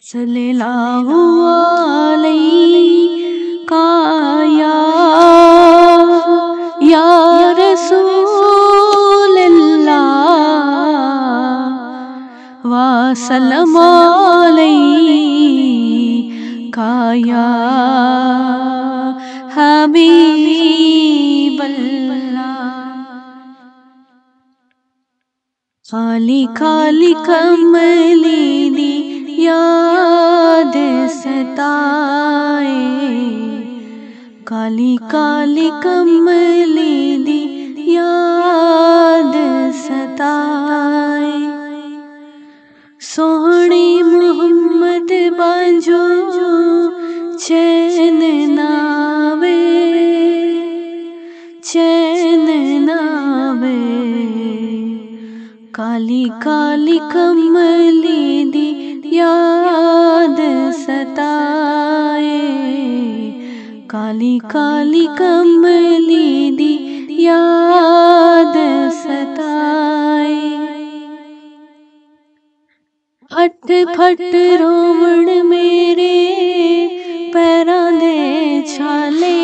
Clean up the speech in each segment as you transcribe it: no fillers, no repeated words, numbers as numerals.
सल्लल्लाहु अलैका या रसूलल्लाह व सल्लम अलैका या हबीबल्लाह। खाली खाली कमली दी याद सताए, काली काली कमली दी याद सताए। सोहनी मुहम्मद बांझो चैन नावे, चैन नावे। काली काली कमली दी याद सताए, काली काली कमली दी याद सताए। फट फट रोवण मेरे पैरां दे छाले,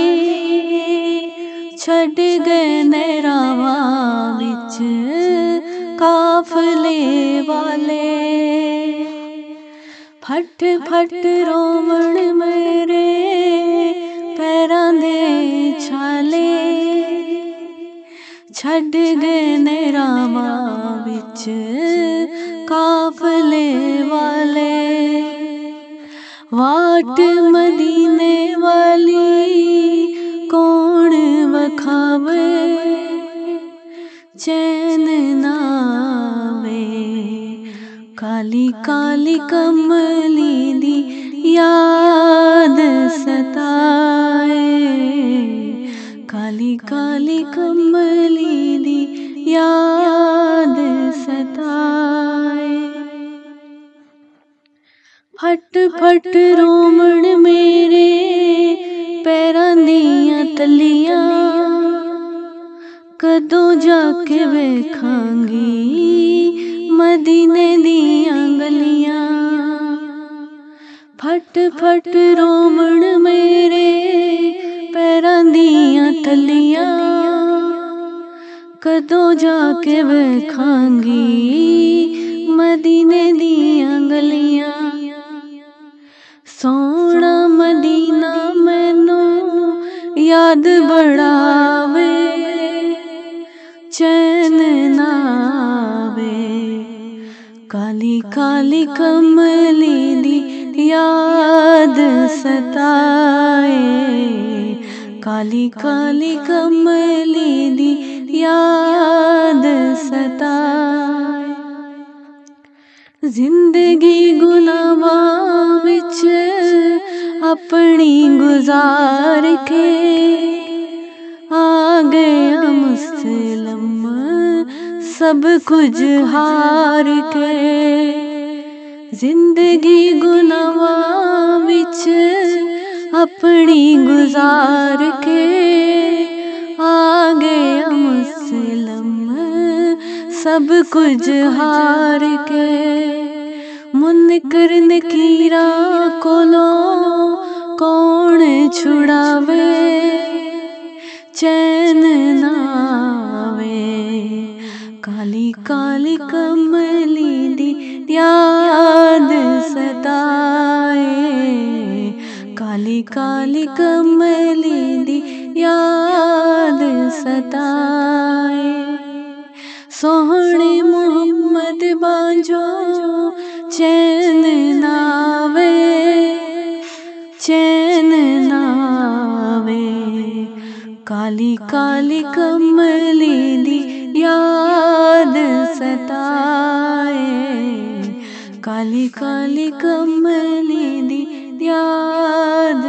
छड़ गए नैरावां विच काफले वाले। फट फट रोवण मेरे पैरां दे छाले, छड़ गए नैरावां विच काफले वाले। वाट मदीने वाली कौन वखावे, चैन नावे। काली काली कमली दी याद सताए, काली काली कमली दी याद सताए। फट फट रोमण मेरे पैरां दियां तलियां, कदों जाके वेखांगी मदीने दियां गलियां। फट फट रोमण मेरे पैरां दियां तलियां, कदों जाके वेखांगी मदीने दियां गलियां। सोहना मदीना मैनू याद बड़ावे, चैन नावे। काली काली कमली दी याद सताए, काली काली कमली दी याद सताए। जिंदगी गुनाहां विच अपनी गुजार के आ गया मुसलम सब कुछ हार के। जिंदगी गुनाहां विच अपनी गुजार के आ गया मुसलम सब कुछ हार के। मुनकर नकीरा कोलों कौन छुड़ावे, चैन नावे। काली काली कमली दी याद सताए, काली काली कमली दी याद सताए। सोहने मुहम्मद बांझो चैन नावे, चैन नावे। काली काली कमली दी याद सताए, काली काली कमली दी याद